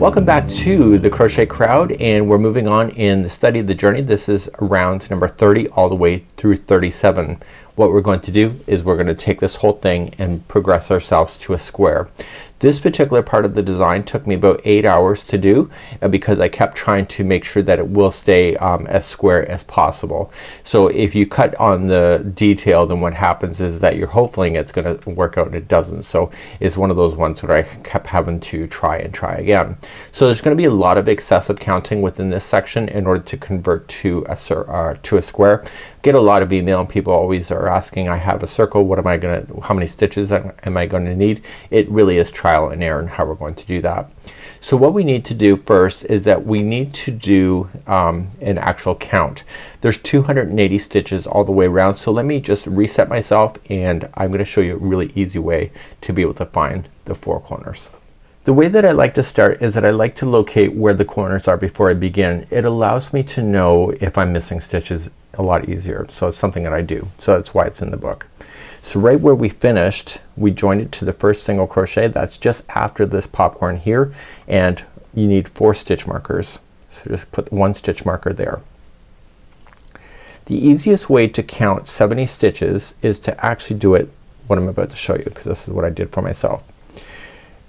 Welcome back to the Crochet Crowd, and we're moving on in the study of the journey. This is round number 30 all the way through 37. What we're going to do is we're going to take this whole thing and progress ourselves to a square. This particular part of the design took me about 8 hours to do because I kept trying to make sure that it will stay as square as possible. So if you cut on the detail, then what happens is that you're hoping it's gonna work out and it doesn't. So it's one of those ones where I kept having to try and try again. So there's gonna be a lot of excessive counting within this section in order to convert to a square. Get a lot of email and people always are asking, I have a circle, what am I gonna, how many stitches am I going to need? It really is trial and error in how we're going to do that. So what we need to do first is that we need to do an actual count. There's 280 stitches all the way around, so let me just reset myself and I'm gonna show you a really easy way to be able to find the 4 corners. The way that I like to start is that I like to locate where the corners are before I begin. It allows me to know if I'm missing stitches a lot easier. So it's something that I do. So that's why it's in the book. So right where we finished, we joined it to the first single crochet. That's just after this popcorn here, and you need 4 stitch markers. So just put 1 stitch marker there. The easiest way to count 70 stitches is to actually do it what I'm about to show you, because this is what I did for myself.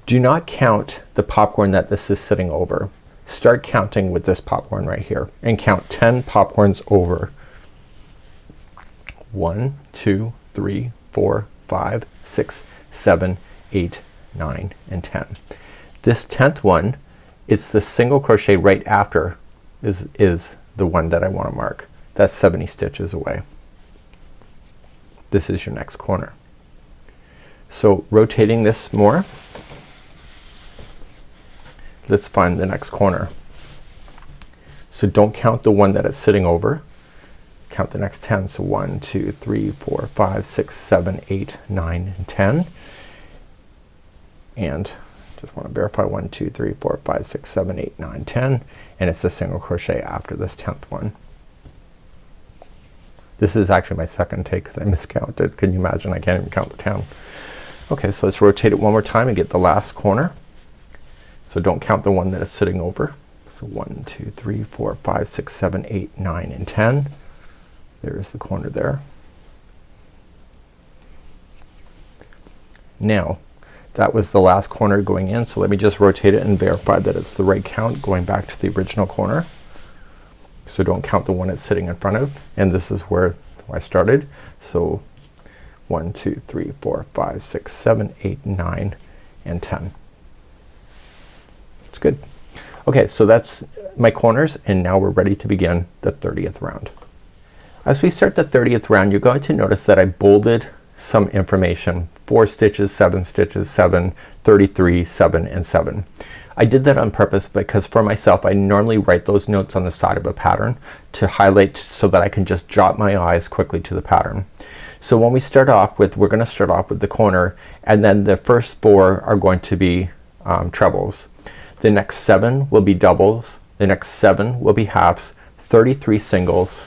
Do not count the popcorn that this is sitting over. Start counting with this popcorn right here and count 10 popcorns over. 1, 2, 3, 4, 5, 6, 7, 8, 9, and 10. This 10th one, it's the single crochet right after is the one that I want to mark. That's 70 stitches away. This is your next corner. So rotating this more, let's find the next corner. So don't count the one that it's sitting over. Count the next 10. So 1, 2, 3, 4, 5, 6, 7, 8, 9, and 10. And just want to verify 1, 2, 3, 4, 5, 6, 7, 8, 9, 10. And it's a single crochet after this 10th one. This is actually my second take because I miscounted. Can you imagine? I can't even count the 10. Okay, so let's rotate it one more time and get the last corner. So don't count the one that it's sitting over. So 1, 2, 3, 4, 5, 6, 7, 8, 9, and 10. There's the corner there. Now that was the last corner going in, so let me just rotate it and verify that it's the right count going back to the original corner. So don't count the one it's sitting in front of, and this is where I started. So 1, 2, 3, 4, 5, 6, 7, 8, 9, and 10. It's good. Okay, so that's my corners, and now we're ready to begin the 30th round. As we start the 30th round, you're going to notice that I bolded some information. 4 stitches, 7 stitches, 7, 33, 7, and 7. I did that on purpose because for myself I normally write those notes on the side of a pattern to highlight so that I can just jot my eyes quickly to the pattern. So when we start off with, we're gonna start off with the corner, and then the first 4 are going to be trebles. The next 7 will be doubles. The next 7 will be halves, 33 singles,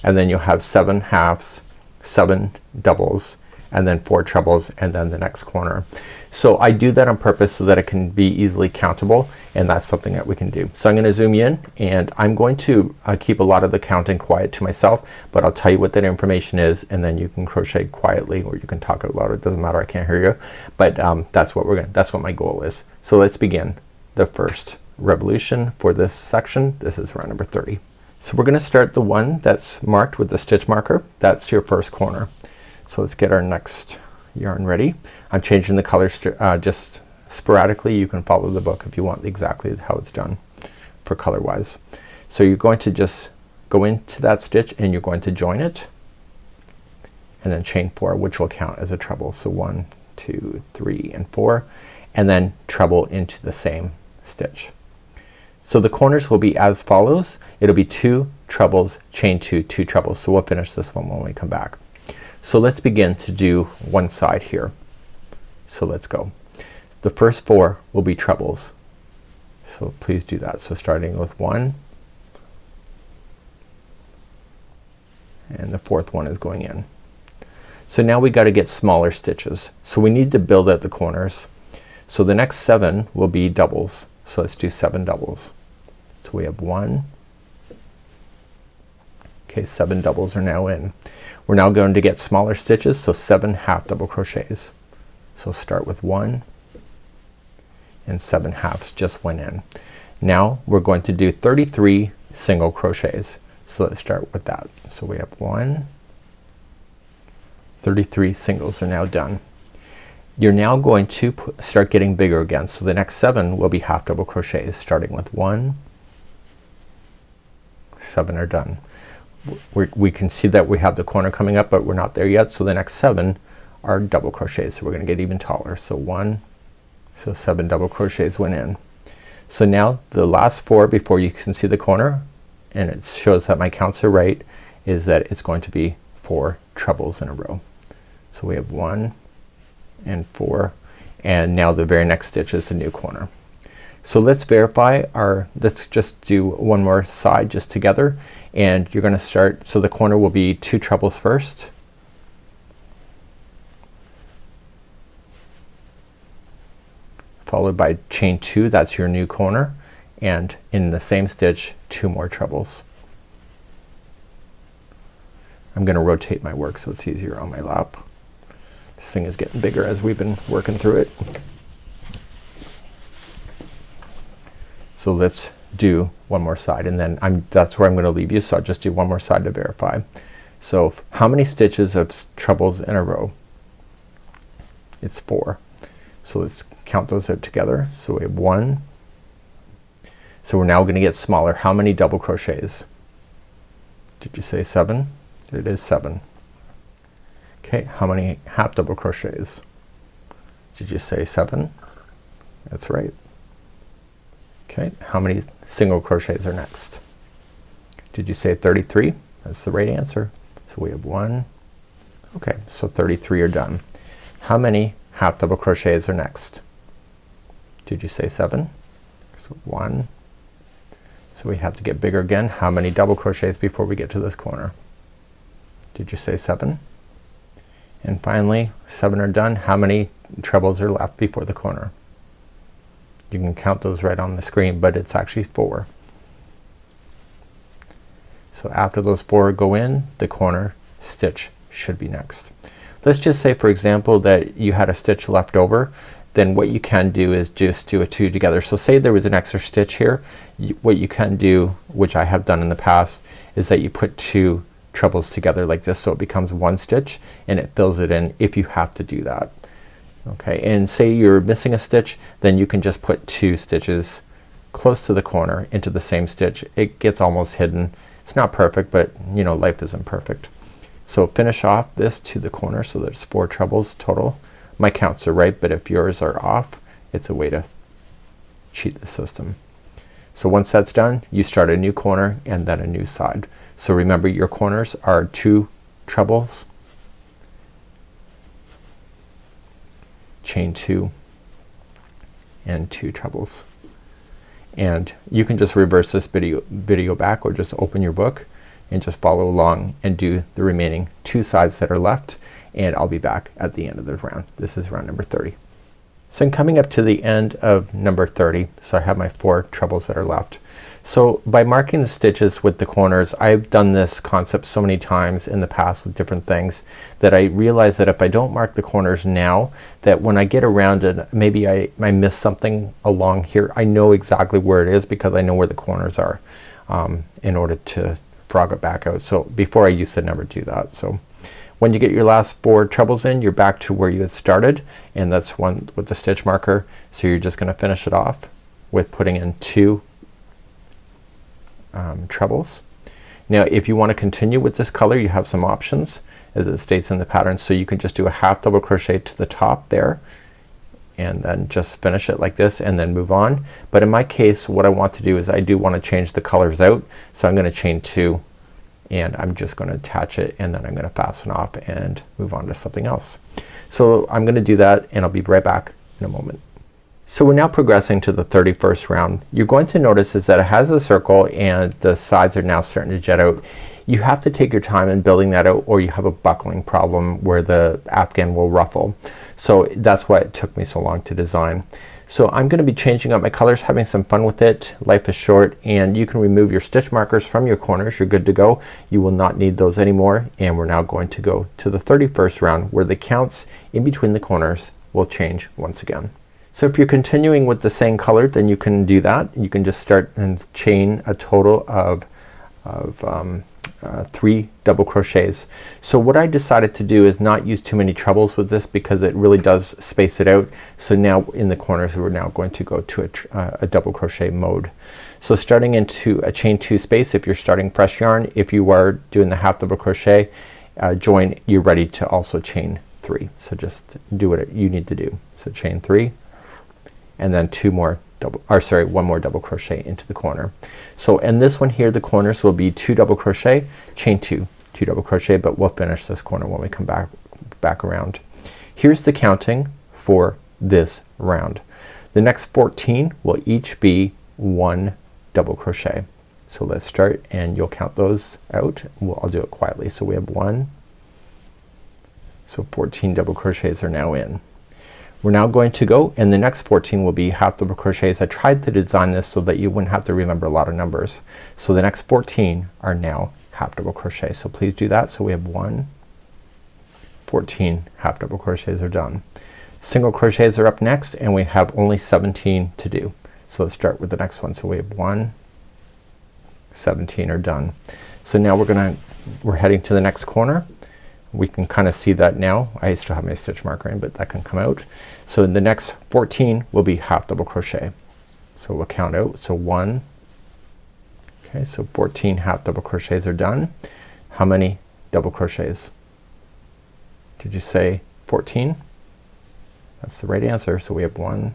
and then you'll have 7 halves, 7 doubles, and then 4 trebles, and then the next corner. So I do that on purpose so that it can be easily countable, and that's something that we can do. So I'm gonna zoom in, and I'm going to keep a lot of the counting quiet to myself, but I'll tell you what that information is, and then you can crochet quietly or you can talk out loud. It doesn't matter, I can't hear you, but that's what that's what my goal is. So let's begin the first revolution for this section. This is round number 30. So we're gonna start the one that's marked with the stitch marker. That's your first corner. So let's get our next yarn ready. I'm changing the colors just sporadically. You can follow the book if you want exactly how it's done for color wise. So you're going to just go into that stitch and you're going to join it and then chain 4, which will count as a treble. So 1, 2, 3, and 4, and then treble into the same stitch. So the corners will be as follows. It'll be 2 trebles, chain 2, 2 trebles. So we'll finish this one when we come back. So let's begin to do one side here. So let's go. The first 4 will be trebles. So please do that. So starting with 1, and the 4th one is going in. So now we gotta get smaller stitches. So we need to build out the corners. So the next 7 will be doubles. So let's do 7 doubles. So we have 1. Okay, 7 doubles are now in. We're now going to get smaller stitches, so 7 half double crochets. So start with 1 and 7 halves just went in. Now we're going to do 33 single crochets. So let's start with that. So we have 33 singles are now done. You're now going to start getting bigger again. So the next 7 will be half double crochets, starting with 1. 7 are done. We can see that we have the corner coming up, but we're not there yet. So the next 7 are double crochets. So we're gonna get even taller. So 1, so 7 double crochets went in. So now the last 4 before you can see the corner, and it shows that my counts are right, is that it's going to be 4 trebles in a row. So we have 1 and 4, and now the very next stitch is the new corner. So let's verify our, let's just do one more side just together, and you're gonna start, so the corner will be 2 trebles first, followed by chain 2, that's your new corner, and in the same stitch 2 more trebles. I'm gonna rotate my work so it's easier on my lap. This thing is getting bigger as we've been working through it. So let's do one more side, and then that's where I'm gonna leave you, so I'll just do one more side to verify. So how many stitches of trebles in a row? It's 4. So let's count those out together. So we have 1. So we're now gonna get smaller. How many double crochets? Did you say 7? It is 7. Okay, how many half double crochets? Did you say 7? That's right. Okay, how many single crochets are next? Did you say 33? That's the right answer. So we have 1. Okay, so 33 are done. How many half double crochets are next? Did you say 7? So 1. So we have to get bigger again. How many double crochets before we get to this corner? Did you say 7? And finally 7 are done. How many trebles are left before the corner? You can count those right on the screen, but it's actually 4. So after those 4 go in, the corner stitch should be next. Let's just say for example that you had a stitch left over, then what you can do is just do a 2 together. So say there was an extra stitch here, what you can do, which I have done in the past, is that you put 2 trebles together like this, so it becomes 1 stitch and it fills it in if you have to do that. Okay, and say you're missing a stitch, then you can just put 2 stitches close to the corner into the same stitch. It gets almost hidden. It's not perfect, but you know, life isn't perfect. So finish off this to the corner, so there's 4 trebles total. My counts are right, but if yours are off, it's a way to cheat the system. So once that's done, you start a new corner and then a new side. So remember, your corners are 2 trebles, chain 2 and 2 trebles, and you can just reverse this video back, or just open your book and just follow along and do the remaining 2 sides that are left, and I'll be back at the end of the round. This is round number 30. So I'm coming up to the end of number 30. So I have my 4 trebles that are left. So by marking the stitches with the corners, I've done this concept so many times in the past with different things that I realize that if I don't mark the corners now, that when I get around it, maybe I miss something along here. I know exactly where it is because I know where the corners are in order to frog it back out. So before I used to never do that. So when you get your last 4 trebles in, you're back to where you had started, and that's one with the stitch marker. So you're just gonna finish it off with putting in 2 trebles. Now if you want to continue with this color, you have some options as it states in the pattern. So you can just do a half double crochet to the top there and then just finish it like this and then move on. But in my case, what I want to do is I do want to change the colors out. So I'm gonna chain 2 and I'm just gonna attach it, and then I'm gonna fasten off and move on to something else. So I'm gonna do that, and I'll be right back in a moment. So we're now progressing to the 31st round. You're going to notice is that it has a circle and the sides are now starting to jet out. You have to take your time in building that out, or you have a buckling problem where the Afghan will ruffle. So that's why it took me so long to design. So I'm gonna be changing up my colors, having some fun with it. Life is short, and you can remove your stitch markers from your corners. You're good to go. You will not need those anymore. And we're now going to go to the 31st round where the counts in between the corners will change once again. So if you're continuing with the same color, then you can do that. You can just start and chain a total of 3 double crochets. So what I decided to do is not use too many trebles with this because it really does space it out. So now in the corners we're now going to go to a double crochet mode. So starting into a chain 2 space if you're starting fresh yarn. If you are doing the half double crochet join, you're ready to also chain 3. So just do what you need to do. So chain 3 and then 2 more double, or sorry, 1 more double crochet into the corner. So in this one here the corners will be 2 double crochet, chain 2, 2 double crochet, but we'll finish this corner when we come back around. Here's the counting for this round. The next 14 will each be 1 double crochet. So let's start and you'll count those out. I'll do it quietly. So we have 1, so 14 double crochets are now in. We're now going to go, and the next 14 will be half double crochets. I tried to design this so that you wouldn't have to remember a lot of numbers. So the next 14 are now half double crochet. So please do that. So we have 1, 14 half double crochets are done. Single crochets are up next and we have only 17 to do. So let's start with the next one. So we have 1, 17 are done. So now we're heading to the next corner. We can kind of see that now. I still have my stitch marker in, but that can come out. So in the next 14 will be half double crochet. So we'll count out. So 1, okay, so 14 half double crochets are done. How many double crochets? Did you say 14? That's the right answer. So we have 1.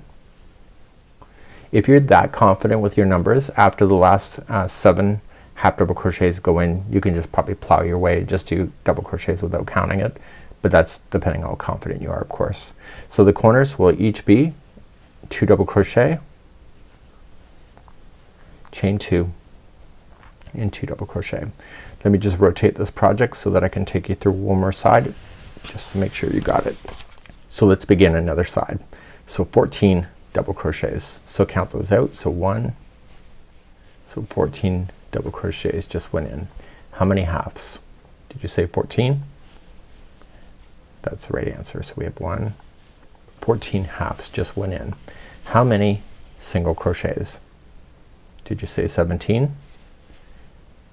If you're that confident with your numbers, after the last 7 half double crochets go in, you can just probably plow your way, just do double crochets without counting it, but that's depending on how confident you are, of course. So the corners will each be 2 double crochet, chain 2 and 2 double crochet. Let me just rotate this project so that I can take you through one more side just to make sure you got it. So let's begin another side. So 14 double crochets. So count those out. So 1, so 14 double crochets just went in. How many halves? Did you say 14? That's the right answer. So we have 1, 14 halves just went in. How many single crochets? Did you say 17?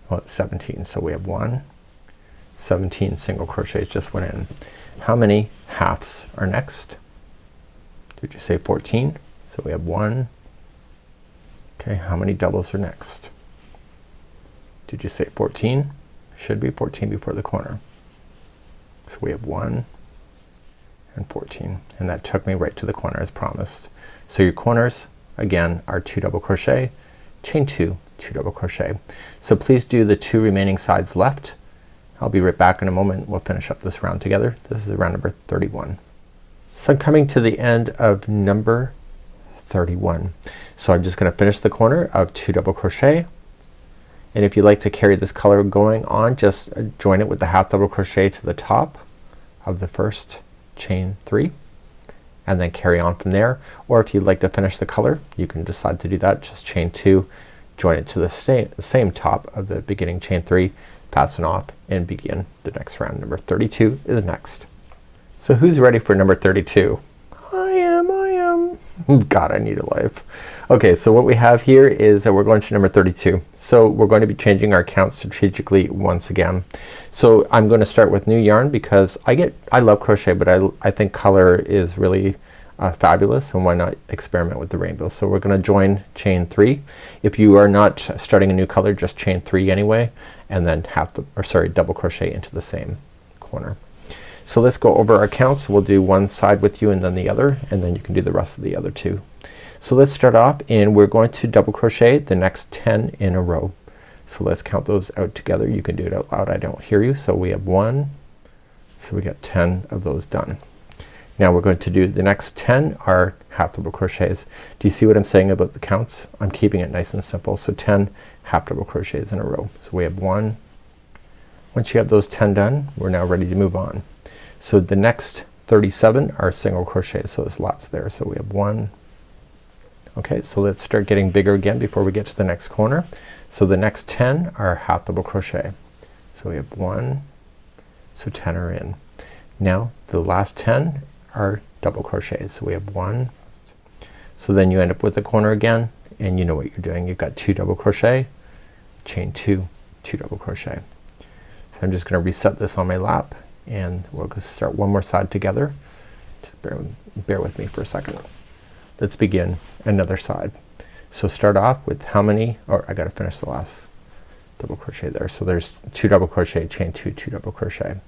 Well, it's 17. So we have 1, 17 single crochets just went in. How many halves are next? Did you say 14? So we have 1. Okay, how many doubles are next? Did you say 14? Should be 14 before the corner. So we have 1 and 14, and that took me right to the corner as promised. So your corners again are 2 double crochet, chain 2, 2 double crochet. So please do the 2 remaining sides left. I'll be right back in a moment. We'll finish up this round together. This is round number 31. So I'm coming to the end of number 31. So I'm just gonna finish the corner of 2 double crochet, and if you like to carry this color going on, just join it with the half double crochet to the top of the first chain 3 and then carry on from there. Or if you'd like to finish the color, you can decide to do that. Just chain 2, join it to the same top of the beginning chain 3, fasten off and begin the next round. Number 32 is next. So who's ready for number 32? I am. God, I need a life. Okay, so what we have here is that we're going to number 32. So we're going to be changing our count strategically once again. So I'm going to start with new yarn because I love crochet, but I think color is really fabulous, and why not experiment with the rainbow. So we're gonna join chain 3. If you are not starting a new color, just chain 3 anyway, and then double crochet into the same corner. So let's go over our counts. We'll do one side with you and then the other, and then you can do the rest of the other 2. So let's start off, and we're going to double crochet the next 10 in a row. So let's count those out together. You can do it out loud. I don't hear you. So we have 1, so we got 10 of those done. Now we're going to do the next 10 are half double crochets. Do you see what I'm saying about the counts? I'm keeping it nice and simple. So 10 half double crochets in a row. So we have 1. Once you have those 10 done, we're now ready to move on. So the next 37 are single crochets. So there's lots there. So we have 1, Okay, so let's start getting bigger again before we get to the next corner. So the next 10 are half double crochet. So we have 1, so 10 are in. Now the last 10 are double crochets. So we have 1, so then you end up with the corner again, and you know what you're doing. You've got 2 double crochet, chain 2, 2 double crochet. So I'm just gonna reset this on my lap, and we'll go start one more side together. Just bear with me for a second. Let's begin another side. So start off with how many, or I gotta finish the last double crochet there. So there's 2 double crochet, chain 2, 2 double crochet.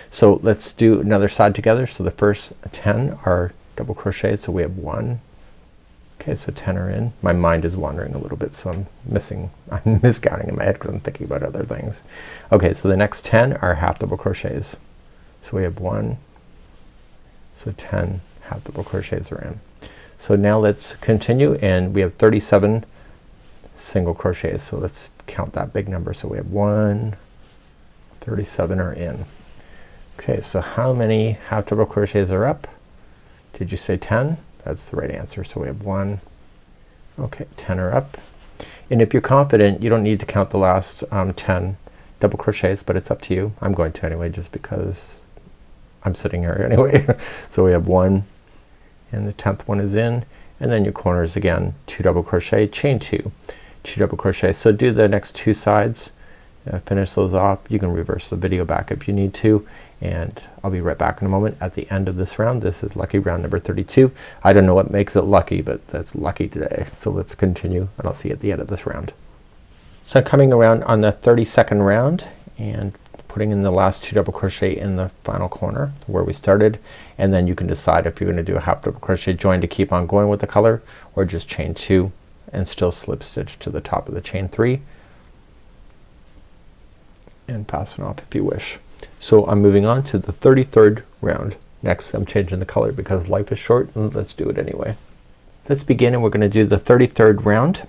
So let's do another side together. So the first 10 are double crochet. So we have 1. Okay, so 10 are in. My mind is wandering a little bit, so I'm miscounting in my head because I'm thinking about other things. Okay, so the next 10 are half double crochets. So we have 1, so 10 half double crochets are in. So now let's continue, and we have 37 single crochets. So let's count that big number. So we have 1, 37 are in. Okay, so how many half double crochets are up? Did you say 10? That's the right answer. So we have 1, okay, 10 are up. And if you're confident, you don't need to count the last 10 double crochets, but it's up to you. I'm going to anyway, just because I'm sitting here anyway. So we have 1, and the 10th one is in, and then your corners again, 2 double crochet, chain 2, 2 double crochet. So do the next 2 sides, finish those off. You can reverse the video back if you need to, and I'll be right back in a moment at the end of this round. This is lucky round number 32. I don't know what makes it lucky, but that's lucky today. So let's continue, and I'll see you at the end of this round. So coming around on the 32nd round, and putting in the last 2 double crochet in the final corner where we started, and then you can decide if you're gonna do a half double crochet join to keep on going with the color, or just chain 2 and still slip stitch to the top of the chain 3 and fasten off if you wish. So I'm moving on to the 33rd round. Next I'm changing the color because life is short, and let's do it anyway. Let's begin, and we're gonna do the 33rd round,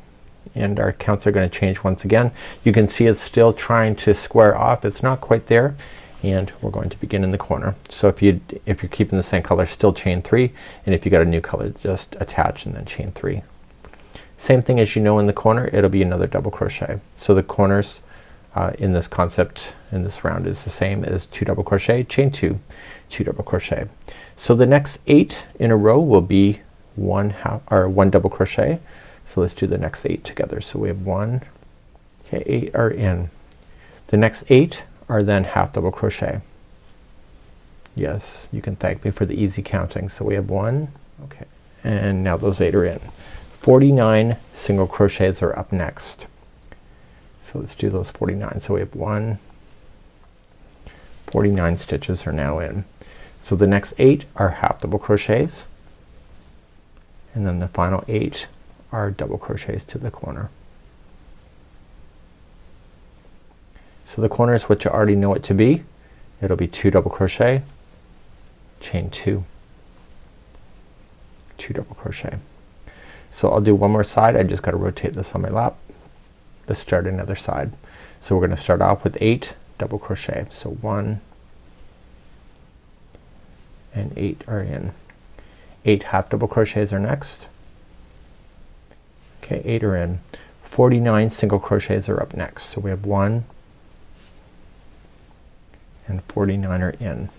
and our counts are gonna change once again. You can see it's still trying to square off. It's not quite there, and we're going to begin in the corner. So if you're keeping the same color, still chain 3, and if you got a new color, just attach and then chain 3. Same thing as you know in the corner, it'll be another double crochet. So the corners in this concept in this round is the same as 2 double crochet, chain 2, 2 double crochet. So the next 8 in a row will be 1 double crochet. So let's do the next 8 together. So we have 1, okay, 8 are in. The next 8 are then half double crochet. Yes, you can thank me for the easy counting. So we have 1, okay, and now those 8 are in. 49 single crochets are up next. So let's do those 49. So we have 49 stitches are now in. So the next 8 are half double crochets, and then the final 8 are double crochets to the corner. So the corners, which you already know it to be, it'll be 2 double crochet, chain 2, 2 double crochet. So I'll do one more side. I just got to rotate this on my lap. Let's start another side. So we're going to start off with 8 double crochet. So 1 and 8 are in. 8 half double crochets are next. Okay, 8 are in. 49 single crochets are up next. So we have 1 and 49 are in.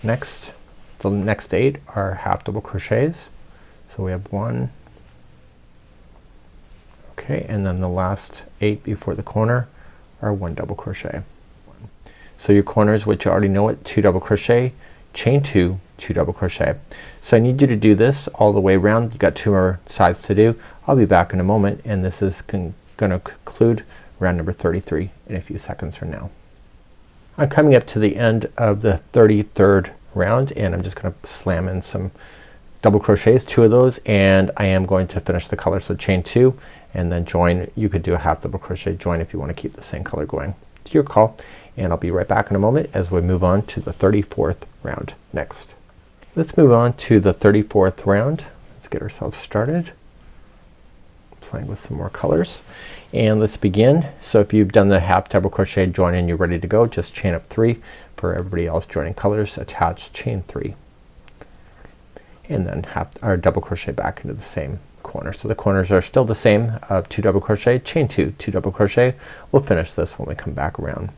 Next, the next 8 are half double crochets. So we have 1, okay, and then the last 8 before the corner are 1 double crochet. So your corners, which you already know it, 2 double crochet, chain 2, 2 double crochet. So I need you to do this all the way around. You got 2 more sides to do. I'll be back in a moment, and this is gonna conclude round number 33 in a few seconds from now. I'm coming up to the end of the 33rd round, and I'm just gonna slam in some double crochets, 2 of those, and I am going to finish the color. So chain 2 and then join. You could do a half double crochet join if you want to keep the same color going. It's your call, and I'll be right back in a moment as we move on to the 34th round next. Let's move on to the 34th round. Let's get ourselves started playing with some more colors, and let's begin. So if you've done the half double crochet join and you're ready to go, just chain up 3. For everybody else joining colors, attach chain 3, and then half or double crochet back into the same corner. So the corners are still the same of 2 double crochet, chain 2, 2 double crochet. We'll finish this when we come back around.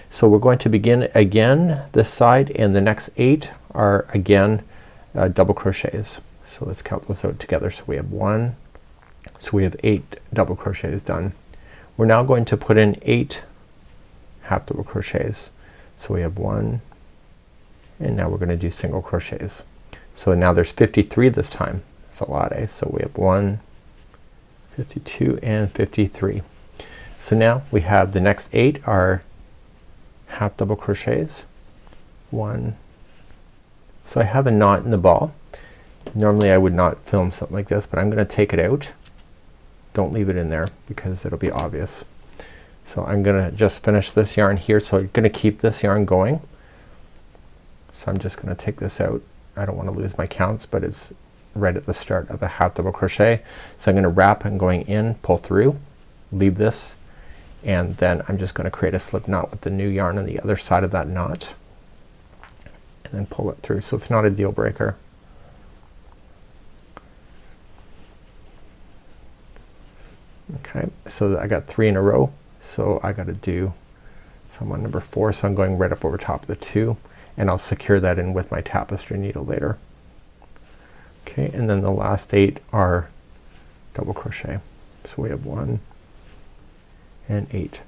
So we're going to begin again this side, and the next 8 are again double crochets. So let's count those out together. So we have 1, so we have 8 double crochets done. We're now going to put in 8 half double crochets. So we have 1, and now we're gonna do single crochets. So now there's 53 this time. That's a lot, eh? So we have 1, 52 and 53. So now we have the next 8 are half double crochets. 1. So I have a knot in the ball. Normally I would not film something like this, but I'm gonna take it out. Don't leave it in there because it'll be obvious. So I'm gonna just finish this yarn here. So I'm gonna keep this yarn going. So I'm just gonna take this out. I don't want to lose my counts, but it's right at the start of a half double crochet. So I'm gonna wrap and going in, pull through, leave this, and then I'm just gonna create a slip knot with the new yarn on the other side of that knot, and then pull it through. So it's not a deal breaker. Okay, so I got 3 in a row. So I gotta do, so I'm on number 4, so I'm going right up over top of the 2, and I'll secure that in with my tapestry needle later. Okay, and then the last 8 are double crochet. So we have 1 and 8.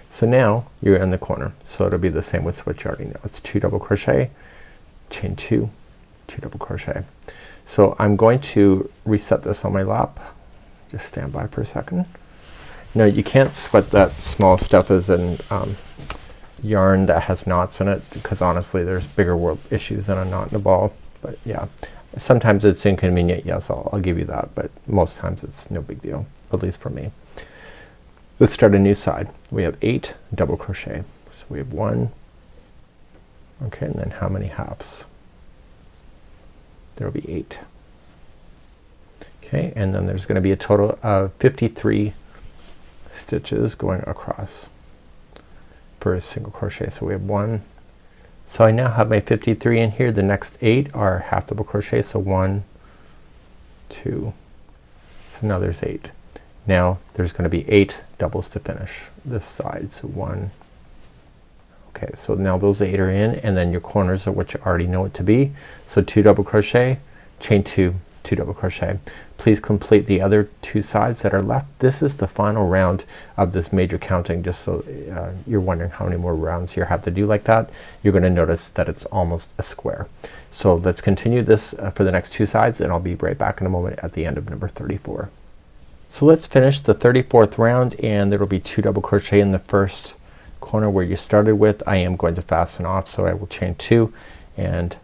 So now you're in the corner. So it'll be the same with switch yarn. Now it's 2 double crochet, chain 2, 2 double crochet. So I'm going to reset this on my lap. Just stand by for a second. Now you can't sweat that small stuff as in yarn that has knots in it, because honestly there's bigger world issues than a knot in a ball. But yeah, sometimes it's inconvenient, yes, I'll give you that, but most times it's no big deal, at least for me. Let's start a new side. We have 8 double crochet. So we have 1. Okay, and then how many halves? There will be 8. Okay, and then there's gonna be a total of 53 stitches going across for a single crochet. So we have 1. So I now have my 53 in here. The next 8 are half double crochet. So 1, 2, so now there's 8. Now there's gonna be 8 doubles to finish this side. So 1. Okay, so now those 8 are in, and then your corners are what you already know it to be. So 2 double crochet, chain 2, 2 double crochet. Please complete the other 2 sides that are left. This is the final round of this major counting, just so you're wondering how many more rounds you have to do like that. You're gonna notice that it's almost a square. So let's continue this for the next 2 sides, and I'll be right back in a moment at the end of number 34. So let's finish the 34th round, and there will be 2 double crochet in the first corner where you started with. I am going to fasten off, so I will chain 2 and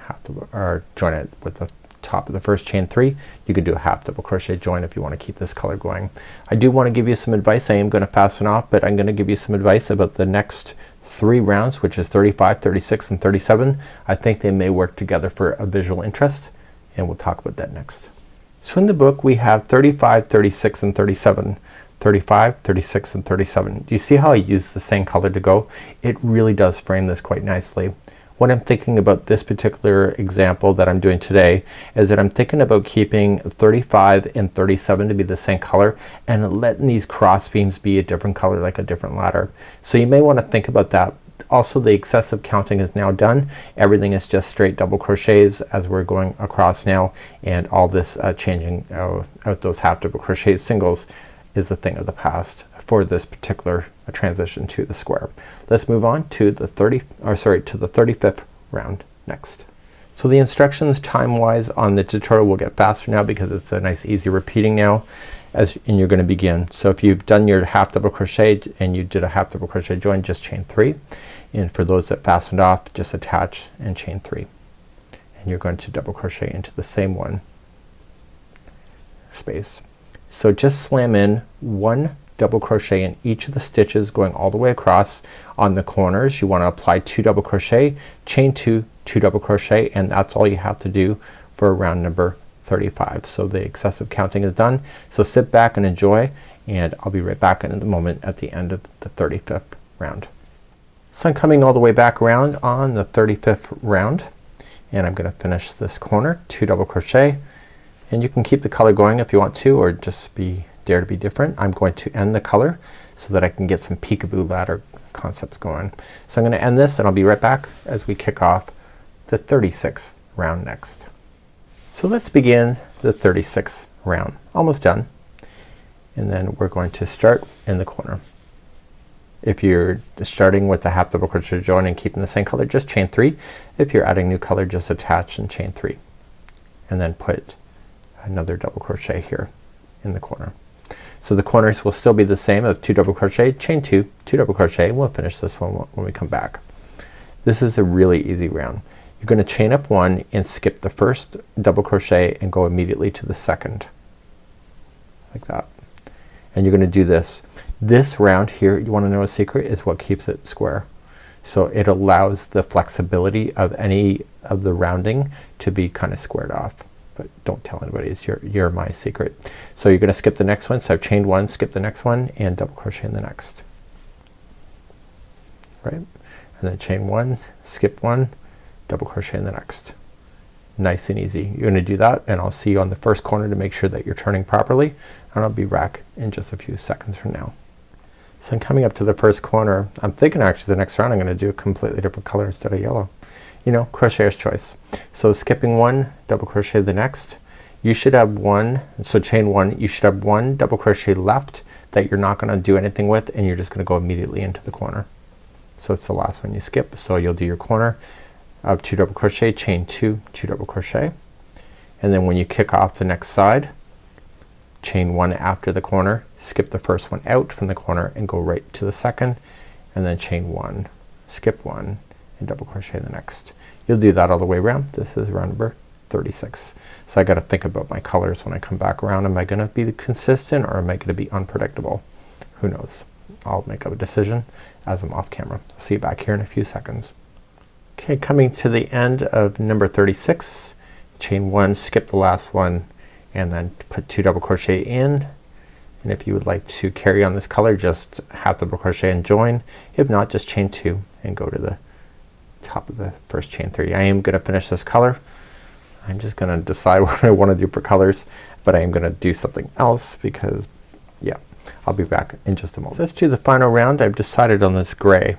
have to join it with the top of the first chain 3. You could do a half double crochet join if you want to keep this color going. I do want to give you some advice. I am going to fasten off, but I'm going to give you some advice about the next 3 rounds, which is 35, 36 and 37. I think they may work together for a visual interest, and we'll talk about that next. So in the book we have 35, 36 and 37. 35, 36 and 37. Do you see how I use the same color to go? It really does frame this quite nicely. What I'm thinking about this particular example that I'm doing today is that I'm thinking about keeping 35 and 37 to be the same color, and letting these cross beams be a different color, like a different ladder. So you may want to think about that. Also, the excessive counting is now done. Everything is just straight double crochets as we're going across now, and all this changing out those half double crochet singles is a thing of the past for this particular transition to the square. Let's move on to the 35th round next. So the instructions time wise on the tutorial will get faster now because it's a nice easy repeating now and you're gonna begin. So if you've done your half double crochet and you did a half double crochet join, just chain 3, and for those that fastened off, just attach and chain 3, and you're going to double crochet into the same one space. So just slam in 1 double crochet in each of the stitches going all the way across. On the corners you want to apply 2 double crochet, chain 2, 2 double crochet, and that's all you have to do for round number 35. So the excessive counting is done. So sit back and enjoy, and I'll be right back in a moment at the end of the 35th round. So I'm coming all the way back around on the 35th round, and I'm gonna finish this corner, 2 double crochet, And you can keep the color going if you want to, or just dare to be different. I'm going to end the color so that I can get some peekaboo ladder concepts going. So I'm gonna end this and I'll be right back as we kick off the 36th round next. So let's begin the 36th round. Almost done. And then we're going to start in the corner. If you're starting with a half double crochet join and keeping the same color, just chain 3. If you're adding new color, just attach and chain 3. And then put another double crochet here in the corner. So the corners will still be the same of 2 double crochet, chain 2, 2 double crochet, and we'll finish this one when we come back. This is a really easy round. You're gonna chain up 1 and skip the first double crochet and go immediately to the second, like that. And you're gonna do this. This round here, you wanna know a secret, is what keeps it square. So it allows the flexibility of any of the rounding to be kind of squared off. But don't tell anybody, it's you're my secret. So you're gonna skip the next one. So I've chained 1, skip the next one, and double crochet in the next. Right? And then chain 1, skip 1, double crochet in the next. Nice and easy. You're gonna do that and I'll see you on the first corner to make sure that you're turning properly, and I'll be back in just a few seconds from now. So I'm coming up to the first corner. I'm thinking actually the next round I'm gonna do a completely different color instead of yellow. You know, crocheter's choice. So skipping 1, double crochet the next. You should have 1, so chain 1, you should have 1 double crochet left that you're not gonna do anything with, and you're just gonna go immediately into the corner. So it's the last one you skip. So you'll do your corner of 2 double crochet, chain 2, 2 double crochet, and then when you kick off the next side, chain 1 after the corner, skip the first one out from the corner and go right to the second, and then chain 1, skip 1, and double crochet the next. You'll do that all the way around. This is round number 36. So I gotta think about my colors when I come back around. Am I gonna be consistent or am I gonna be unpredictable? Who knows? I'll make a decision as I'm off camera. I'll see you back here in a few seconds. Okay, coming to the end of number 36, chain 1, skip the last one, and then put 2 double crochet in. And if you would like to carry on this color, just half double crochet and join. If not, just chain 2 and go to the top of the first chain 3. I am gonna finish this color. I'm just gonna decide what I want to do for colors, but I am gonna do something else because yeah, I'll be back in just a moment. So let's do the final round. I've decided on this gray.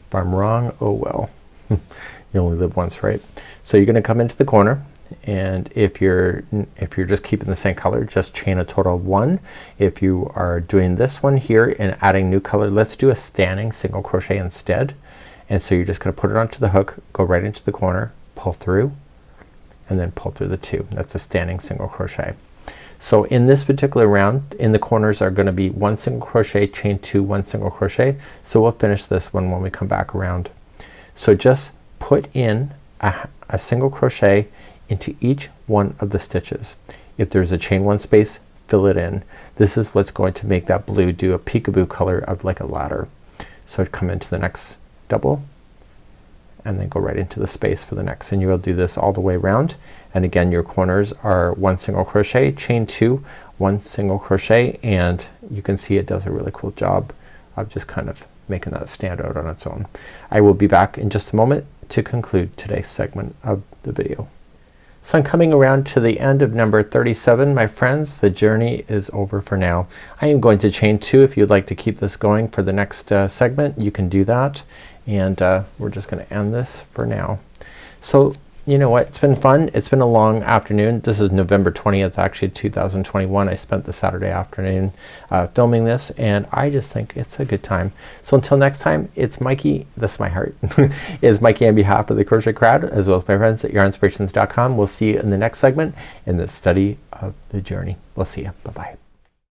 If I'm wrong, oh well. You only live once, right? So you're gonna come into the corner, and if you're just keeping the same color, just chain a total of 1. If you are doing this one here and adding new color, let's do a standing single crochet instead. And so you're just gonna put it onto the hook, go right into the corner, pull through, and then pull through the 2. That's a standing single crochet. So in this particular round, in the corners are gonna be 1 single crochet, chain 2, 1 single crochet. So we'll finish this one when we come back around. So just put in a single crochet into each one of the stitches. If there's a chain 1 space, fill it in. This is what's going to make that blue do a peekaboo color of like a ladder. So come into the next double and then go right into the space for the next, and you will do this all the way around. And again, your corners are 1 single crochet, chain 2, 1 single crochet, and you can see it does a really cool job of just kind of making that stand out on its own. I will be back in just a moment to conclude today's segment of the video. So I'm coming around to the end of number 37, my friends. The journey is over for now. I am going to chain 2. If you'd like to keep this going for the next segment, you can do that. And we're just gonna end this for now. So you know what, it's been fun. It's been a long afternoon. This is November 20th actually, 2021. I spent the Saturday afternoon filming this, and I just think it's a good time. So until next time, it's Mikey, that's my heart, is Mikey on behalf of the Crochet Crowd, as well as my friends at yarnspirations.com. We'll see you in the next segment in the study of the journey. We'll see you. Bye-bye.